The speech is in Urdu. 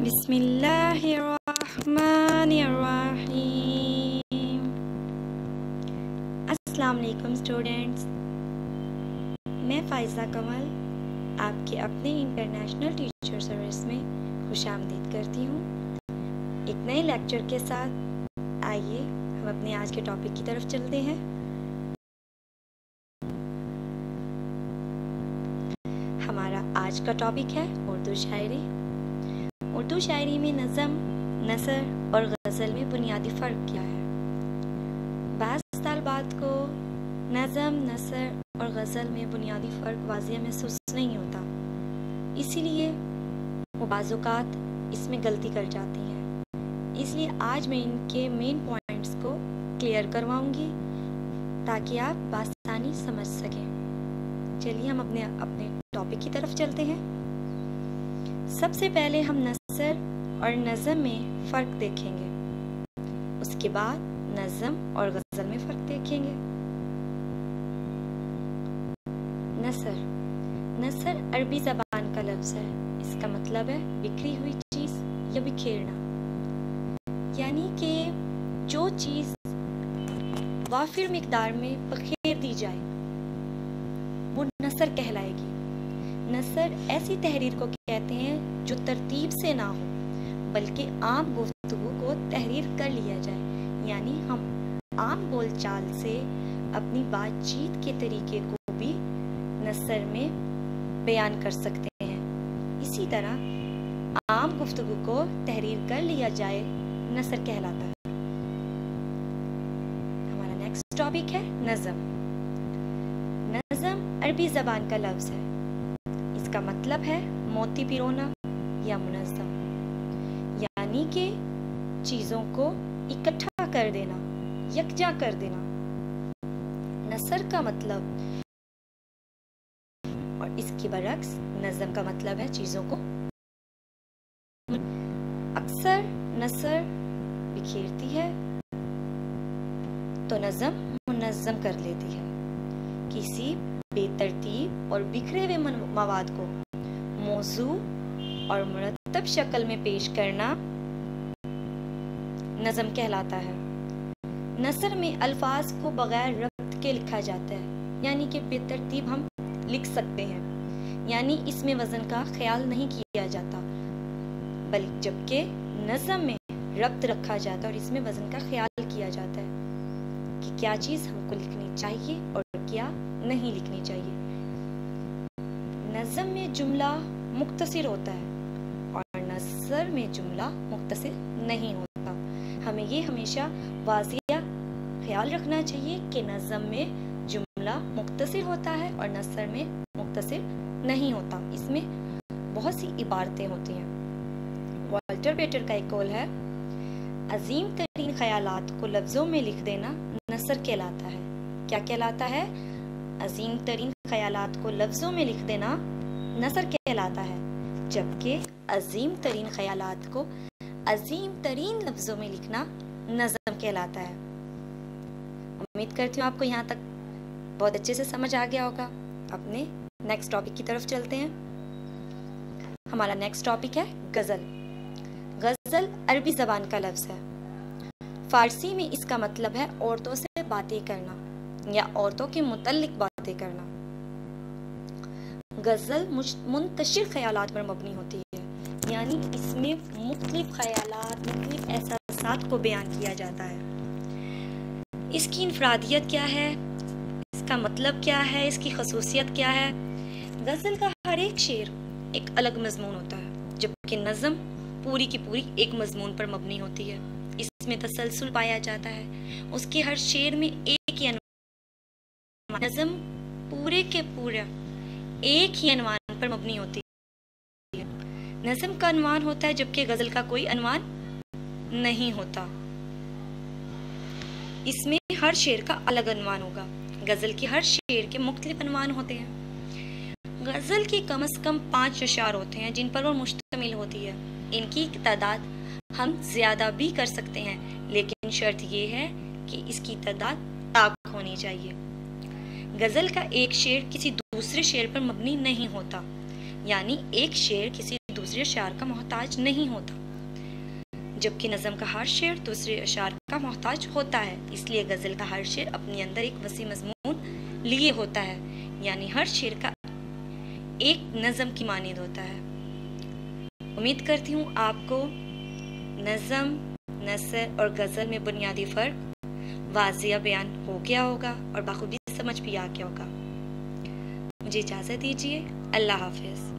بسم اللہ الرحمن الرحیم۔ السلام علیکم اسٹوڈینٹس، میں فائزہ کمل آپ کے اپنے انٹرنیشنل ٹیچر سروس میں خوش آمدید کرتی ہوں۔ ایک نئے لیکچر کے ساتھ آئیے ہم اپنے آج کے ٹاپک کی طرف چلتے ہیں۔ ہمارا آج کا ٹاپک ہے اردو شاعری۔ اردو شاعری میں نظم، نثر اور غزل میں بنیادی فرق کیا ہے؟ بعض طالبات کو نظم، نثر اور غزل میں بنیادی فرق واضح محسوس نہیں ہوتا، اسی لیے وہ بعض اوقات اس میں غلطی کر جاتی ہیں۔ اس لیے آج میں ان کے مین پوائنٹس کو کلیئر کرواؤں گی تاکہ آپ بآسانی سمجھ سکیں۔ چلیے ہم اپنے ٹاپک کی طرف چلتے ہیں۔ سب سے پہلے ہم نثر اور نظم میں فرق دیکھیں گے، اس کے بعد نظم اور غزل میں فرق دیکھیں گے۔ نثر نثر عربی زبان کا لفظ ہے، اس کا مطلب ہے بکھری ہوئی چیز یا بکھیرنا، یعنی کہ جو چیز وافر مقدار میں بکھیر دی جائے وہ نثر کہلائے گی۔ نثر ایسی تحریر کو کہتے ہیں جو ترتیب سے نہ ہو بلکہ عام گفتگو کو تحریر کر لیا جائے، یعنی ہم عام بول چال سے اپنی بات چیت کے طریقے کو بھی نثر میں بیان کر سکتے ہیں۔ اسی طرح عام گفتگو کو تحریر کر لیا جائے نثر کہلاتا ہے۔ ہمارا نیکسٹ ٹاپک ہے نظم۔ نظم عربی زبان کا لفظ ہے، اس کا مطلب ہے موتی پرونا یا منظم، یعنی کہ چیزوں کو اکٹھا کر دینا، یکجا کر دینا۔ نثر کا مطلب اور اس کے برعکس نظم کا مطلب ہے چیزوں کو۔ اکثر نثر بکھیرتی ہے تو نظم منظم کر لیتی ہے۔ کسی بے ترتیب اور بکھرے ہوئے مواد کو موزوں اور مرتب شکل میں پیش کرنا نظم کہلاتا ہے۔ نثر میں الفاظ کو بغیر ربط کے لکھا جاتا ہے، یعنی کہ بے ترتیب ہم لکھ سکتے ہیں، یعنی اس میں وزن کا خیال نہیں کیا جاتا، بلکہ جبکہ نظم میں ربط رکھا جاتا ہے اور اس میں وزن کا خیال کیا جاتا ہے کہ کیا چیز ہم کو لکھنی چاہیے اور کیا نہیں لکھنی چاہیے۔ نظم میں جملہ مختصر ہوتا ہے اور نثر میں جملہ مختصر نہیں ہوتا۔ ہمیں یہ ہمیشہ واضح خیال رکھنا چاہیے کہ نظم میں جملہ مختصر ہوتا ہے اور نثر میں مختصر نہیں ہوتا، اس میں بہت سی عبارتیں ہوتی ہیں۔ والٹر پیٹر کا ایک قول ہے، عظیم ترین خیالات کو لفظوں میں لکھ دینا نثر کہلاتا ہے۔ کیا کہلاتا ہے؟ عظیم ترین خیالات کو لفظوں میں لکھ دینا نثر کہلاتا ہے، جبکہ عظیم ترین خیالات کو عظیم ترین لفظوں میں لکھنا نظم کہلاتا ہے۔ امید کرتی ہوں آپ کو یہاں تک بہت اچھے سے سمجھ آ گیا ہوگا۔ اپنے نیکسٹ ٹاپک کی طرف چلتے ہیں۔ ہمارا نیکسٹ ٹاپک ہے غزل۔ غزل عربی زبان کا لفظ ہے، فارسی میں اس کا مطلب ہے عورتوں سے باتیں کرنا یا عورتوں کے متعلق باتیں کرنا۔ غزل منتشر خیالات پر مبنی ہوتی ہے، یعنی اس میں مختلف خیالات، مختلف احساسات کو بیان کیا جاتا ہے۔ اس کی انفرادیت کیا ہے، اس کا مطلب کیا ہے، اس کی خصوصیت کیا ہے؟ غزل کا ہر ایک شعر ایک الگ مضمون ہوتا ہے، جبکہ نظم پوری کی پوری ایک مضمون پر مبنی ہوتی ہے۔ اس میں تسلسل پایا جاتا ہے، اس کے ہر شعر میں ایک ہی عنوان۔ نظم پورے کے پورا ایک ہی عنوان پر مبنی ہوتی ہے۔ نظم کا عنوان ہوتا ہے جبکہ غزل کا کوئی عنوان نہیں ہوتا، اس میں ہر شعر کا الگ عنوان ہوگا۔ غزل کے ہر شعر کے مختلف عنوان ہوتے ہیں۔ غزل کی کم از کم 5 اشعار ہوتے ہیں جن پر وہ مشتمل ہوتی ہے۔ ان کی تعداد ہم زیادہ بھی کر سکتے ہیں، لیکن شرط یہ ہے کہ اس کی تعداد طاق ہونی چاہیے۔ غزل کا ایک شعر کسی دوسرے شعر پر مبنی نہیں ہوتا، یعنی ایک شعر کسی دوسرے اشعار کا محتاج نہیں ہوتا، جبکہ نظم کا ہر شعر دوسرے اشعار کا محتاج ہوتا ہے۔ اس لیے غزل کا ہر شعر اپنے اندر ایک وسیع مضمون لیے ہوتا ہے، یعنی ہر شعر کا ایک نظم کی مانند ہوتا ہے۔ امید کرتی ہوں آپ کو نظم، نثر اور غزل میں بنیادی فرق واضح بیان ہو گیا ہوگا اور بخوبی سمجھ بھی آ گیا ہوگا۔ مجھے اجازت دیجیے، اللہ حافظ۔